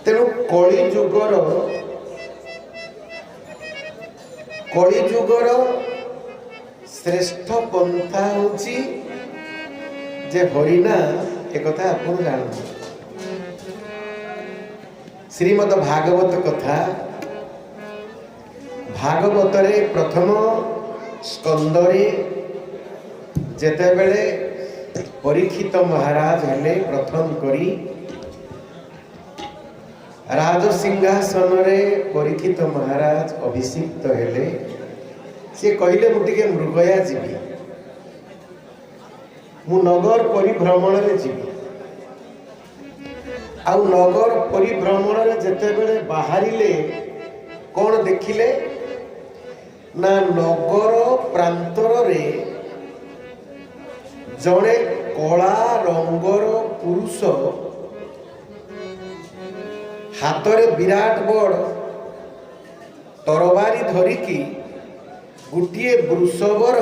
तेणु कलिजुगर श्रेष्ठ पंथा होची जे हरिना एक कथा आपन जानते। श्रीमद भागवत कथा भागवत रे प्रथम स्कंदरे जेते बेले परीक्षित महाराज हेले प्रथम करी राज सिंहासन रे परीक्षित महाराज अभिषिक्त हेले से कहले मुटिके मृगया जीवी मु नगर परिभ्रमण रे जीवी आउ नगर परिभ्रमण रे जेते बेले बाहरिले कौन देखिले ना नगर प्रांतर रे जड़े कला रंगर पुरुष हाथ रे विराट बड़ तरबारी धरिकी गोटे वृषभर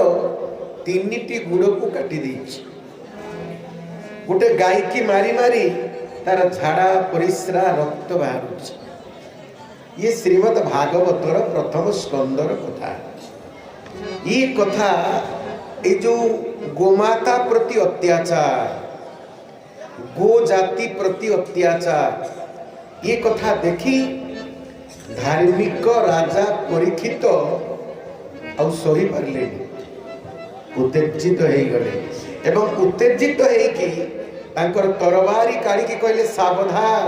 3टी गुड़ को काटी देछि। गोटे गाय की मारी मारी तार झाड़ा परिस्रा रक्त बाहर। ये श्रीमद भागवतर प्रथम स्कंदर कथा। ये कथा ये जो गोमाता प्रति अत्याचार गो जाति प्रति अत्याचार ये कथा देखी धार्मिक राजा परीक्षित और सही पारे उत्तेजित हो गले एवं उत्तेजित होइकी तांकर तरबारी काढ़ी कहले सावधान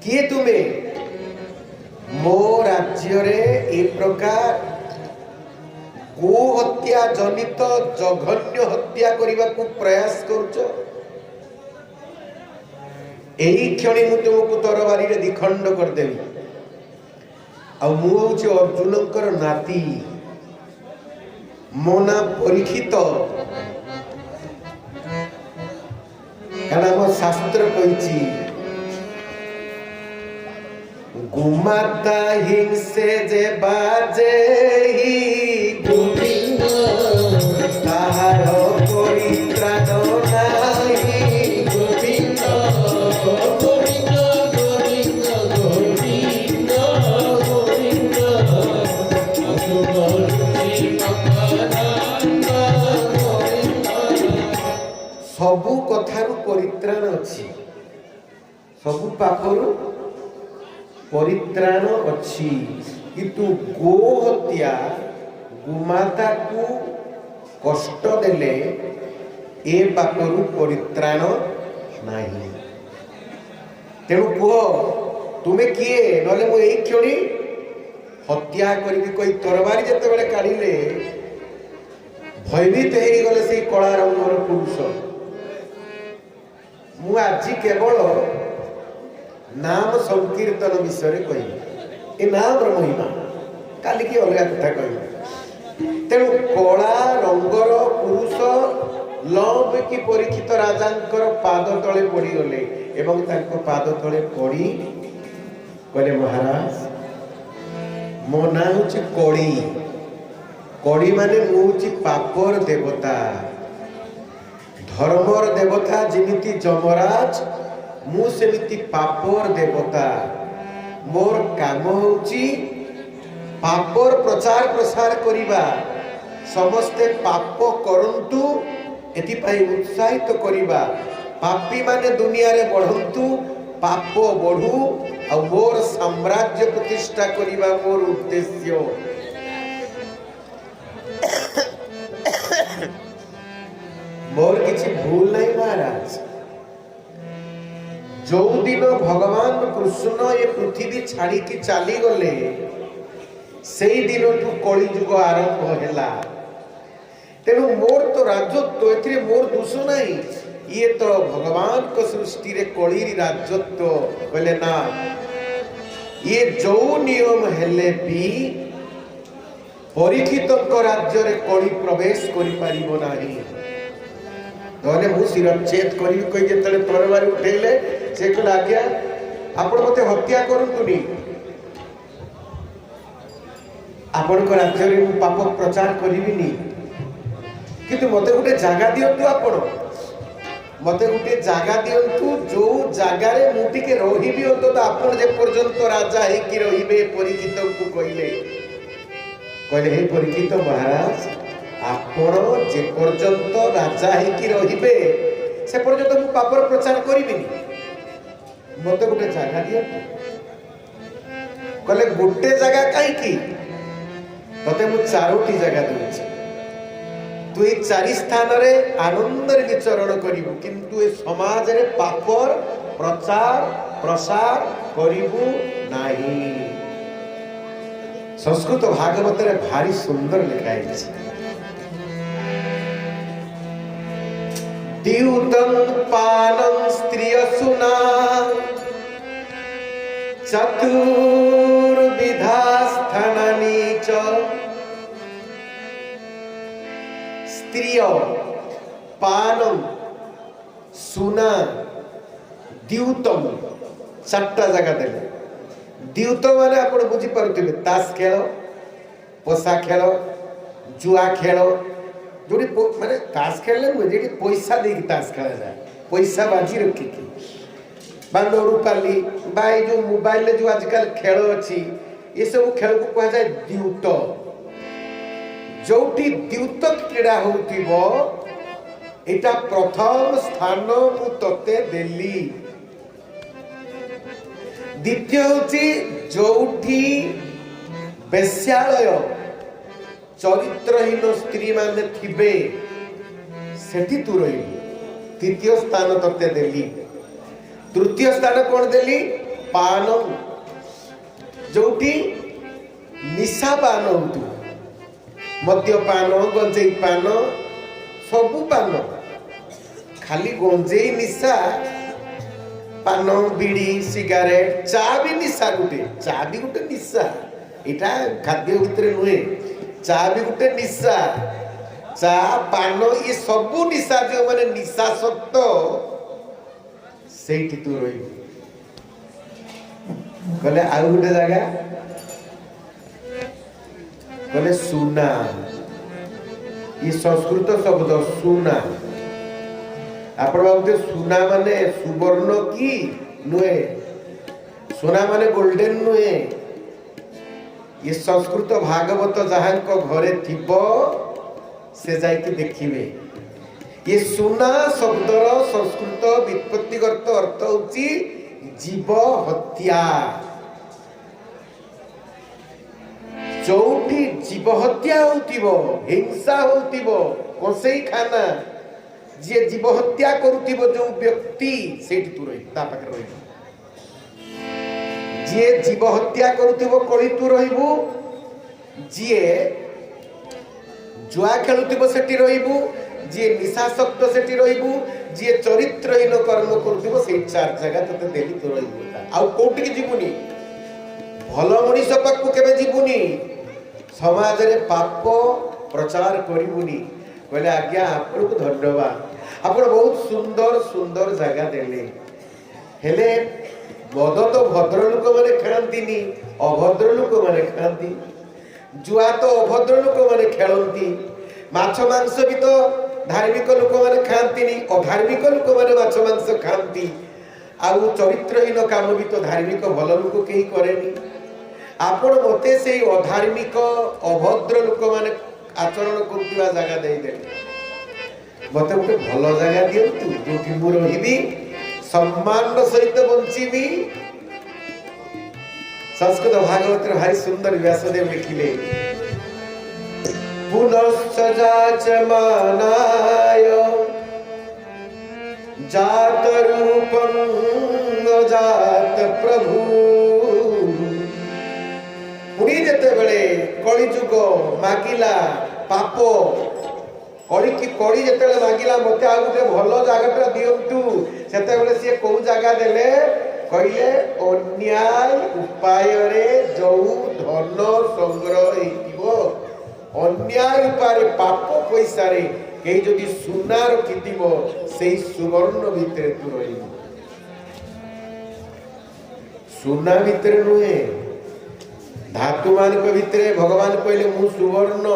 किए तुम्हें मो राज्य रे ए प्रकार गो हत्या जनित जघन्य हत्या करने को प्रयास करुच। एही क्षणी मु तुमको तरबारी रे दिखंड कर देवी आ मु होछि अर्जुनकर नाती मो ना परीक्षित कारण शास्त्र कहिछि गोमाता हिंसे जे बाजे ही गोविंद ताहार परित्राण नाही गोविंद गोविंद गोविंद गोविंद गोविंद सबु कथार परित्राण अच्छी सबु पापर परित्राण अच्छी किंतु गो हत्या गोमाता को कष्ट देले ए पापरु परित्राण नहीं। तेणु कह तुम्हें किए नले मु एई क्षणी हत्या करी कोई तरबारी जते बेले काढिले भयभीत हो गले से कला रंगर पुरुष मु आज केवल नाम संकीर्तन विषय कह ए नाम महिमा काली की अलग कथा कह। तेणु कला रंगर पुरुष लंब की परीक्षित राजांकर पाद तले पड़ी गले एवं तांको पाद तले पड़ी कहले महाराज मो ना होछि कड़ी कड़ी माने मु होछि पापर देवता धर्मर देवता जेमिति जमराज मु सेमिति पापर देवता मोर काम होछि पापर प्रचार प्रसार करिबा समस्ते पाप करंतु एथि पई उत्साहित करिबा पापी माने दुनिया रे बढ़ंतु पाप बढ़ू आ मोर साम्राज्य प्रतिष्ठा करिबा मोर उद्देश्य। मोर किछि भूल नहीं महाराज जो दिन भगवान कृष्ण ये पृथ्वी छाड़ी की चली गले से दिन ठू कली जुग आरंभ हैला। तेणु मोर तो राजत्व एथिरे मोर दोष नहीं ये तो भगवान को सृष्टि रे कली राजत्व कहले ना ये जो नियम हेले भी परीक्षित राज्य रे कली प्रवेश करि परिबो नाही। नहले मु शिरच्छेद करी कहि जेतले तरबारी उठेले से कहला आज्ञा आपण मते हत्या करंतुनी आपण को राज्य रे पाप प्रचार करिबिनी किंतु मते गोटे जागा दियंतु आपण मते गोटे जगह दिंतु जो जगार मुझे रही अंत आप पर्यंत राजा होगी रे परिचित को कहले कहले हे परिचित महाराज आपण जे पर्यंत राजा होगी रे से पर्यंत मु पापर प्रचार करी मत गोटे जगह दिंतु कहले गोटे जगह कहीं ते मु चारोटी जगह दूची तु ये चारि स्थान रे आनंद विचरण करिबु किंतु ए समाज रे पापर प्रचार प्रसार करिबु नाही। संस्कृत भागवत रे भारी सुंदर लिखाई छै द्यूतं पानं स्त्रिय सुना चतुर्विधा स्थानानि च स्त्रिय पानम सुना द्यूतम चारटा जगह देले द्यूत माने आपण बुझी पारुथिबे ताश खेल पोसा खेल जुआ खेल जोड़ी माने ताश खेलले मुझे कि पैसा देकी ताश खेला जाए पैसा बाजी रखी की बांदोड़ू पाली बाई जो मोबाइल जो आजकल खेल अच्छी ये सब खेल को कहा जाए द्यूत जोटी द्यूत क्रीड़ा होतिबो एटा प्रथम स्थान मु तते देली द्वितीय होची जोटी बेश्यालय चरित्रहीन स्त्री माने थिबे सेठी तू रही तृतीय स्थान तते देली तृतीय स्थान कौन देली पान जोटी निशा पान होतु मद्यपान गंजेई पान सबु पान खाली गंजेई निशा पान बीड़ी सिगारेट चा भी निशा गुटे निशा इटा खाद्य भितर नुहे चा भी गुटे निशा चा पान ये सबु निशा जो माने निशा सत्व सेठी तू रही कहले आउ गोटे जगह कहले सुना ये संस्कृत शब्द सुना आपण बाबू सुना माने सुवर्ण की नुहे सुना माने गोल्डन नुहे ये संस्कृत भागवत जहां घरे थिबो से जाइके देखिबे ये सुना शब्दर संस्कृत व्युत्पत्तिगत अर्थ होची जीव हत्या चौटी जीव हत्या होतिबो हिंसा होतिबो कोसई खाना जे जीव हत्या करुतिबो जो व्यक्ति सेठी तू रही ता पाखे रही जे जीव हत्या करुतिबो कळी तू रहिबु जे जुआ खेलुतिबो सेठी रहिबु जे निशासक्त सेठी रहिबु जे चरित्रहीन कर्म करुतिबो सेठी चार जगह तते देली तू रहिबु आ कोठी की जीवनी भलो मनीष पाखु केबे जीवनी समाज रे पाप प्रचार करिबुनी कहले आज्ञा आपन को धन्यवाद आपण बहुत सुंदर सुंदर जगह देले हेले मद तो भद्र लोक माने खेलंतीनी अभद्र लोक माने खेलंती जुआ तो अभद्र लोक माने खेलंती माछ मांस भी तो धार्मिक लोक माने खांतीनी अधार्मिक लोक माने माछ मांस खांती आउ चरित्रहीन काम भी तो धार्मिक भल लोक केही करेनी आपण मते से अधार्मिक अभद्र लोक माने आचरण करथिबा जगह देई दे मते गोटे भल जगह दियंतु जोठी मु रहिबी सम्मान सहित बंचीबी संस्कृत भागवत भारी सुंदर व्यासदेव लिखिले पुनश्च जाचमानाय जात रूपं जात प्रभु पुणी जेते बेले कली जुग मागिला पाप कली की कली जेते मागिला मते आ गुटे भलो जगहटा दियंतु सेते बेले से को जगह देले कहिले अन्याय उपाय रे जो धन संग्रह हेतिबो अन्याय उपाय पाप पैसा रे केही जदि सुना रखितिबो सेही सुवर्ण भितरे तू रहिबो सुना भितरे नुहे धातु मानक भितरे भगवान कहले मु सुवर्ण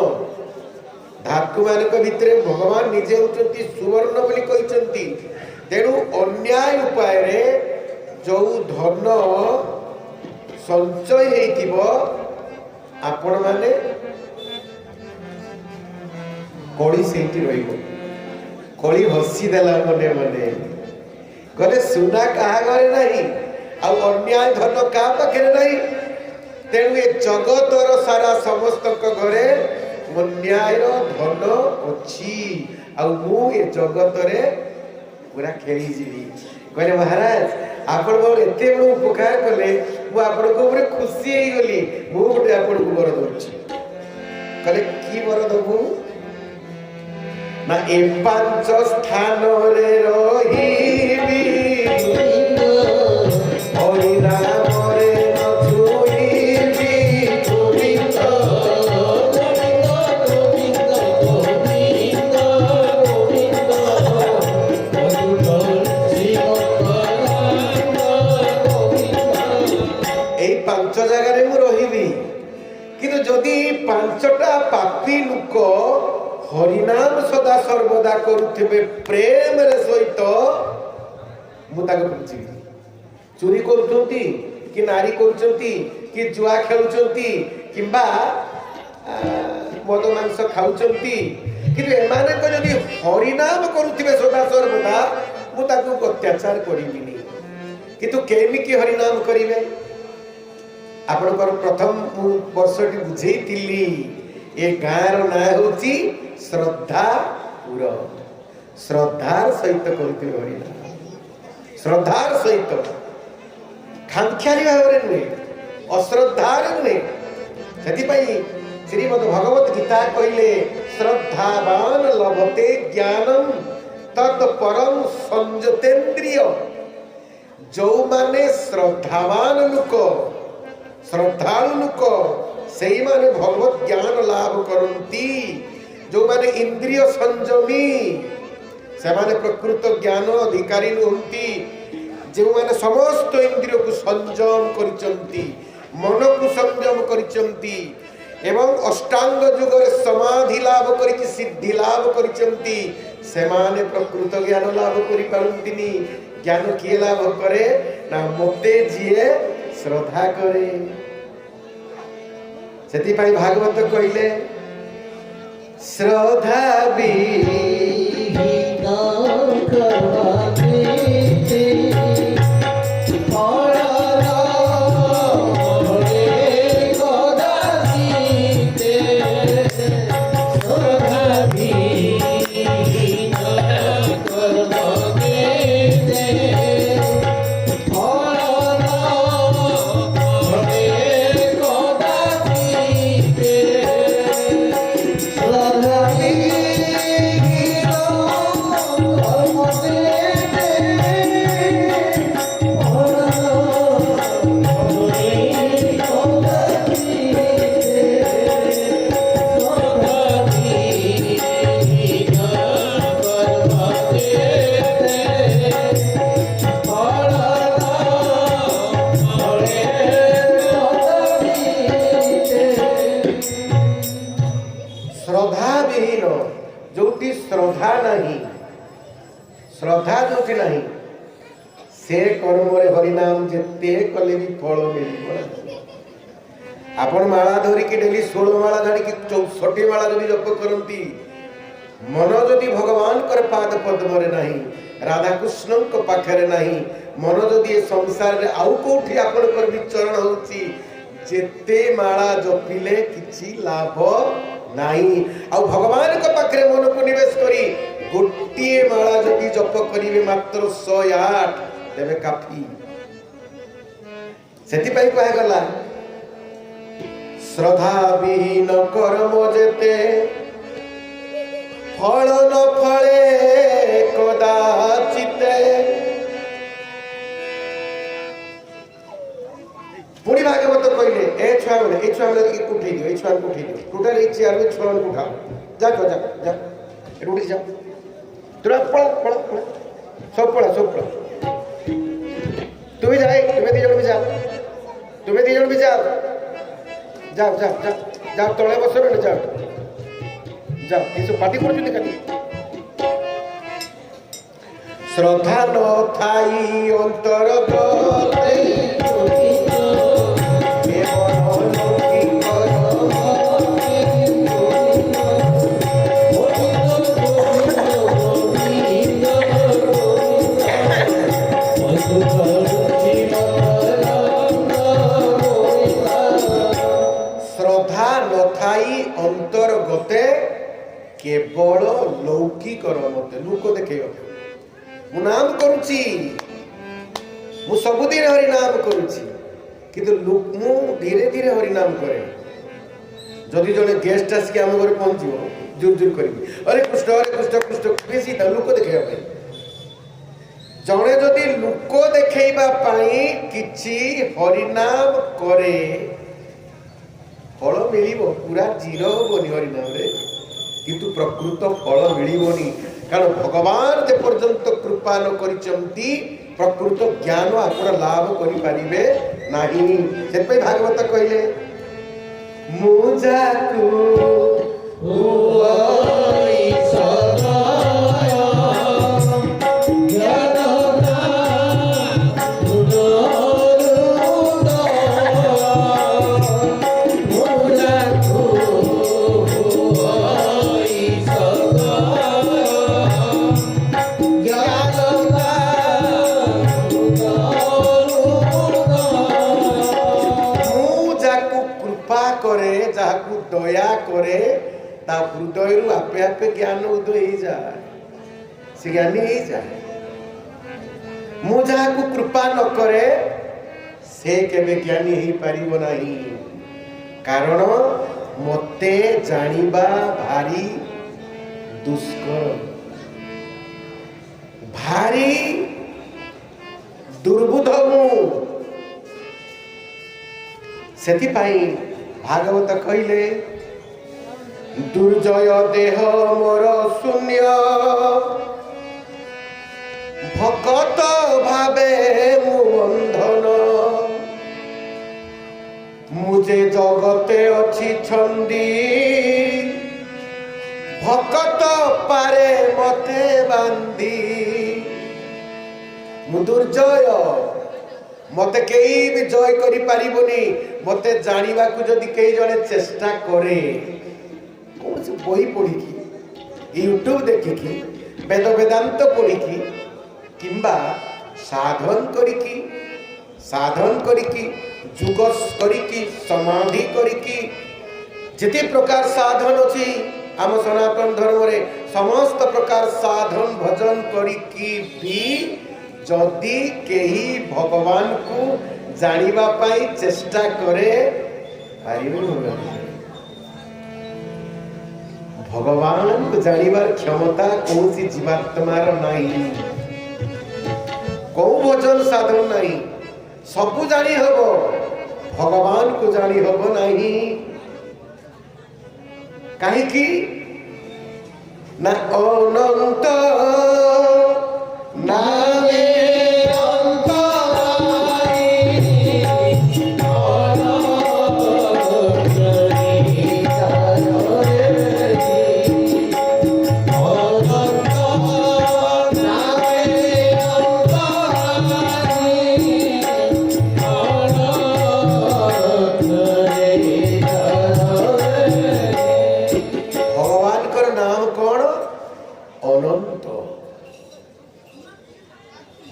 धातु मानक भितरे भगवान निजे होचंती सुवर्ण बोली कहचंती तेणु अन्याय उपाय जो धन संचय होइथिबो आपण माने कड़ी से रही कड़ी हसी देला मने मने गले सुना कहा घरे नहीं अन्याय धन क्या पाखे नहीं तेणु ये जगतर सारा समस्त घरे अन्याय धन अच्छी ये जगत पूरा खेली जीवी कहले महाराज आपण मोर एते बड़ उपकार कले मु आपण को पूरे खुशी हे गली मु गोटे आपण को वर दउछि कहले की वर दबु ना ए पांच स्थान रे रहिबी हरि नाम रे नचुइबी गोविंद पांच जगह मु रही किंतु जदि पांचटा पापी लोक हरिनाम सदा सर्वदा करुथिबे प्रेम रे सहित मुताक पहुंची चोरी करुचंती कि नारी करुचंती कि जुआ खेलुचंती किंबा मद मांस खाउचंती किंतु एमाने को जदि हरिनाम करुथिबे सदा सर्वदा मुताक अत्याचार करिबिनी किंतु केमिकी हरिनाम करिवे आपणकर प्रथम वर्षटी बुझेइतिली ए गाँर ना होची श्रद्धापुर श्रद्धार सहित करुथिबे हरिनाम श्रद्धार सहित खामख्याली भाव नुहे अश्रद्धार नुहे से श्रीमद भगवत गीता कहले श्रद्धावान लभते ज्ञानम तत्परम संजतेन्द्रिय जो माने श्रद्धावान लोक श्रद्धालु लोक से माने भगवत ज्ञान लाभ करती जो माने इंद्रिय संयमी से माने प्रकृत ज्ञान अधिकारी नुहंती जो माने समस्त इंद्रिय को संयम करिचंती मन को संयम करिचंती एवं अष्टांग युग समाधि लाभ करिक सिद्धि लाभ करिचंती से माने प्रकृत ज्ञान लाभ करि पारंतिनी ज्ञान किए लाभ करे ना मते जिए श्रद्धा करे सेति पाई भागवत कहले श्रद्धा विहीन करवाते श्रद्धा जो नहीं से कर्म रे हरिनाम जेते कले भी फल मिल आपण माला धरी के डेली 16 माला धरी के 64 माला जदि जप करंती मन जदि भगवान कर पाद पद्म रे नहीं राधा कृष्ण को पाखरे नहीं मन जदि ए संसार रे आउ कोठी आपण कर विचरण होची जेते माला जपिले किछि लाभ नहीं आउ भगवान को पाखरे मन को निवेश करी गोटे माला जदि जप करिवे मात्र 108 तेबे काफी सेति पई कहे गला श्रद्धा विहीन कर्म जेते फल न फले कदाचित पुणी भागवत कहले ए छुआ माने उठे दियो ए छुआ को उठे दियो टोटल एक चेयर में छुआ को उठाओ जा उठ जा तुरा पड़ सब पड़ा तुम्हें जाए तुम्हें दी जन भी जाओ जाओ तले बस जाओ ये सब पार्टी कर শ্রদ্ধা নথাই অন্তর্গতে শ্রদ্ধা নথাই অন্তর্গতে কেবল লৌকিকর মতে লোক দেখেଇବା ମୁଁ ନାମ କରୁଛି ମୁଁ ସବୁଦିନ ହରିନାମ କରୁଛି କିନ୍ତୁ ମୁଁ ଧୀରେ ଧୀରେ ହରିନାମ କରେ ଯଦି ଜଣେ ଗେଷ୍ଟ ଆସିକି ଆମ ଘରେ ପହଞ୍ଚିବ ଜୋର ଜୋର କରିବି ହରେ କୃଷ୍ଣ କୃଷ୍ଣ ବେଶୀ ତା ଲୋକ ଦେଖେଇବା ପାଇଁ ଜଣେ ଯଦି ଲୋକ ଦେଖେଇବା ପାଇଁ କିଛି ହରିନାମ କରେ ଫଳ ମିଳିବ ପୁରା ଜିରୋ ହବନି ହରିନାମରେ କିନ୍ତୁ ପ୍ରକୃତ ଫଳ ମିଳିବନି କାରଣ ଭଗବାନ ଯେ ପର୍ଯ୍ୟନ୍ତ କୃପା ନ କରିଛନ୍ତି ପ୍ରକୃତ ଜ୍ଞାନ ଆପଣ ଲାଭ କରିପାରିବେ ନାହିଁ ସେଥିପାଇଁ ଭାଗବତ କହିଲେ ମୁଁ ଯାକୁ करे जाकू दया करे ता हृदय आपे आपे ज्ञान उदय हो जाए से ज्ञानी हो जाए मु जाकू कृपा न करे से केबे ज्ञानी हो पारिबो नाही कारण मते जानिबा भारी दुष्कर भारी दुर्बुध मु सेति पाई भागवत कहले दुर्जय देह मोर शून्य भगत भावे मु बंधन मुझे जगते अच्छी छंदी भगत पारे मते बांधी मु दुर्जय मते कई भी जय करी पारिबोनी मते जानिबा को जदी कई जने चेष्टा करे कौन से बही पढ़ी की यूट्यूब देखि की वेद वेदांत पढ़ी की किंबा साधन करी की जुग करी की समाधि करी की जिते प्रकार साधन अछि आम सनातन धर्म रे समस्त प्रकार साधन भजन करी की भी जदि केही भगवान को जानिबा पाई चेष्टा करे भगवान को जानिबार क्षमता कौन सी जीवात्मार नहीं कौ भजन साधन नहीं सबू जानी हबो भगवान को जानी हबो नहीं कहीं की ना अनंत नामे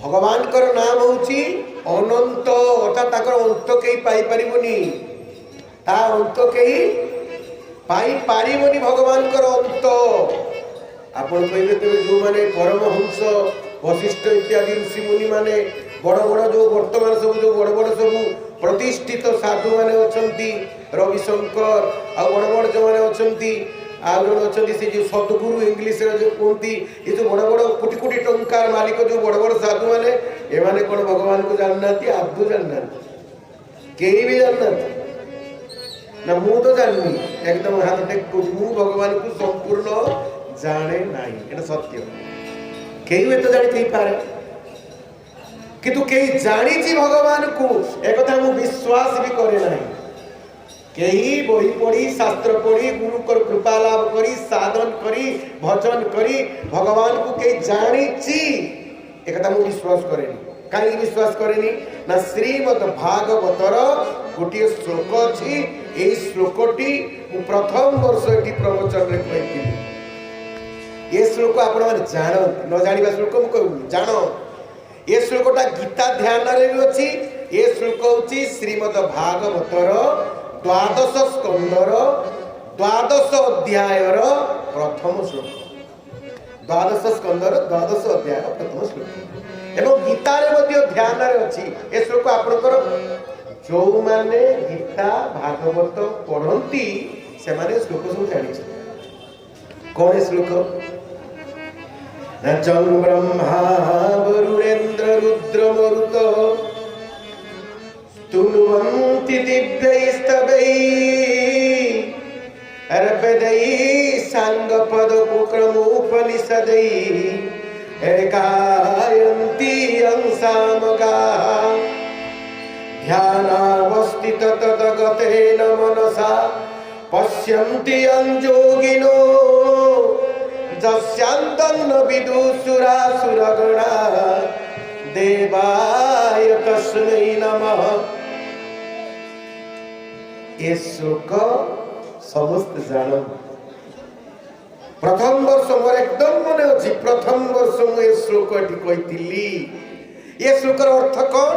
भगवान कर नाम होची अनंत अर्थात ताकर अंत कई पाई परिबोनी ता अंत कई पाई परिबोनी भगवान कर अंत आपण कहले तबे जो माने परमहंस वशिष्ठ इत्यादि ऋषि मुनि माने बड़ बड़ जो वर्तमान सब जो बड़ बड़ सब प्रतिष्ठित साधु माने अछंती रविशंकर आ बड़ बड़ जो माने अछंती आज से जो सदगुरु इंग्लिश जो कहती ये जो बड़ बड़ कोटी कोटी टंकार मालिक जो बड़ बड़ साधु मैंने ये माने कौन भगवान को जानना आदू जानना कहीं भी जानना ना मु तो जाननी एकदम हाथ टेक मु भगवान को संपूर्ण जाने नहीं ये सत्य कहीं भी तो जानी थी पारे किंतु कहीं जानी भगवान को एक मु विश्वास भी करे नहीं कहीं बही पढ़ी शास्त्र पढ़ी गुरु कर कृपा लाभ करी साधन करी भजन करी भगवान को कहीं जानी एक विश्वास करेनी कहीं विश्वास करेनी ना श्रीमद भागवतर गोटे श्लोक अच्छी यही श्लोकटी प्रथम वर्ष ये प्रवचन में कही ये श्लोक आपण जान न जाना श्लोक मुझे जान ये श्लोकटा गीता ध्यान भी अच्छी ये श्लोक हूँ श्रीमद भागवतर द्वादश स्कंदर द्वादश अध्यायर प्रथम श्लोक द्वादश स्कंदर द्वादश अध्याय प्रथम श्लोक एवं गीतार ध्यान अच्छी ये श्लोक आपणकर जो माने गीता भागवत पढ़ती से माने श्लोक सब जानी कौन श्लोक जं ब्रह्मा वरुणेन्द्र रुद्र मरुत स्तुनुवन्ति दिव्यैस्तवैः अर्पदैः साङ्गपदकुक्रमोपनिषदैः एकायन्ति अंसामगाः ध्यानावस्थित तद्गतेन मनसा पश्यन्ति योगिनो जस्यान्तन्न विदुसुरासुरगणा देवाय तस्मै नमः। ये श्लोक समस्त जान प्रथम वर्ष मोर एकदम मन अच्छी प्रथम वर्ष मुझे श्लोक कही ये श्लोकर अर्थ कौन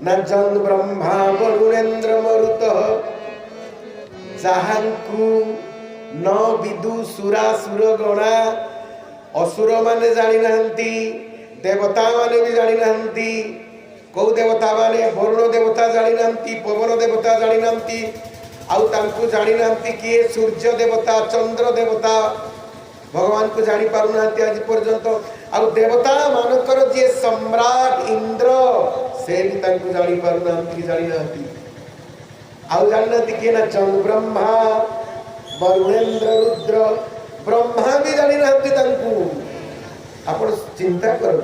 ना जन ब्रह्मा वरुणेन्द्र मरुत जहांकु न विदु सुरासुर गणा असुर माने जानी नहंती देवता माने भी जानी नहंती कौ देवता माने वरुण देवता जानी नहंती पवन देवता जानी नहंती आउ तांकु जानी नहंती किए सूर्य देवता चंद्र देवता भगवान को जानी पारु नहंती आज पर्यंत आउ देवता मानकर जे सम्राट इंद्र से भी तांकु जानी पारु नहंती जानी नहंती आउ जानी नहंती किए ना चंद्र ब्रह्मा वरुणेन्द्र रुद्र ब्रह्मा भी जानी नहंती तांकु आपण चिंता कर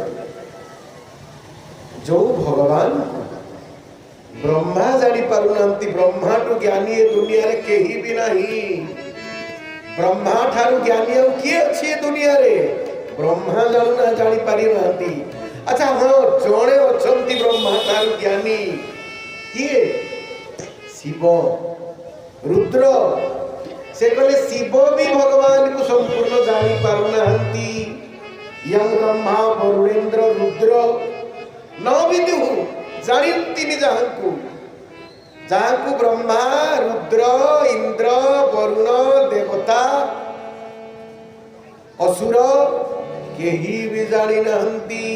जो भगवान ब्रह्मा जानी पारु नहंती ब्रह्मा टू ज्ञानी ए दुनिया रे केही भी नहीं ब्रह्मा ठारू ज्ञानी और किए अच्छी दुनिया रे ब्रह्मा जानु ना जानी पारि नहंती अच्छा हां जणे अछंती ब्रह्मा ठारू ज्ञानी किए शिव रुद्र से कहले शिव भी भगवान को संपूर्ण जानी पारु नहंती यं ब्रह्मा वरुणेन्द्र रुद्र न विदु जानती जहां ब्रह्मा रुद्र इंद्र वरुण देवता असुर केही भी जानी नहंती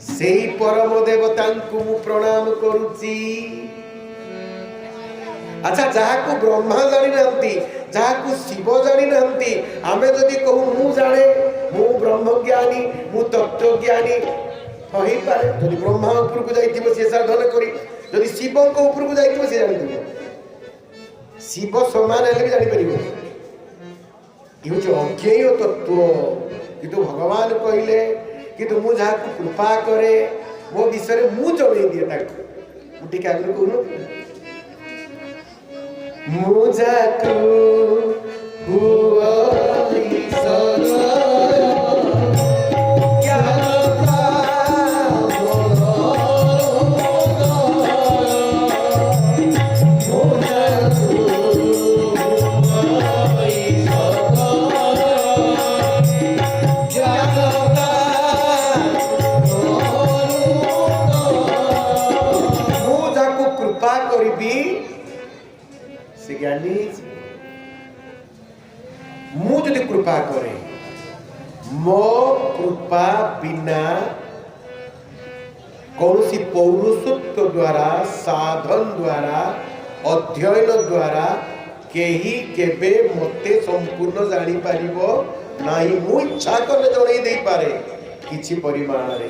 सेही परम देवता को मु प्रणाम करुची अच्छा जहाँ को ब्रह्मा जानी नहंती जहाँ को शिव जानी नहंती आमे जदि कहू मु जाने मु ब्रह्म ज्ञानी मु तत्व ज्ञानी ही पारे जदि ब्रह्मा ऊपर को जाइथिबो से साधन करी जदि शिव को ऊपर को जाइथिबो से जानिथिबो शिव समान हेले भी जानि परिबो इहो जो अज्ञेय तत्व किंतु भगवान कहले किंतु मु जहा को कृपा करे वो विषय मु जणै दिए ताको मुठी के आगु कहू मु जाकू हुआ ईश्वर मु जदि कृपा करे मो कृपा बिना कौन सी पौरुषत्व द्वारा साधन द्वारा अध्ययन द्वारा केही केबे मते संपूर्ण जानी पारिबो नाही मु इच्छा करले जणै देई पारे किछि परिमाण रे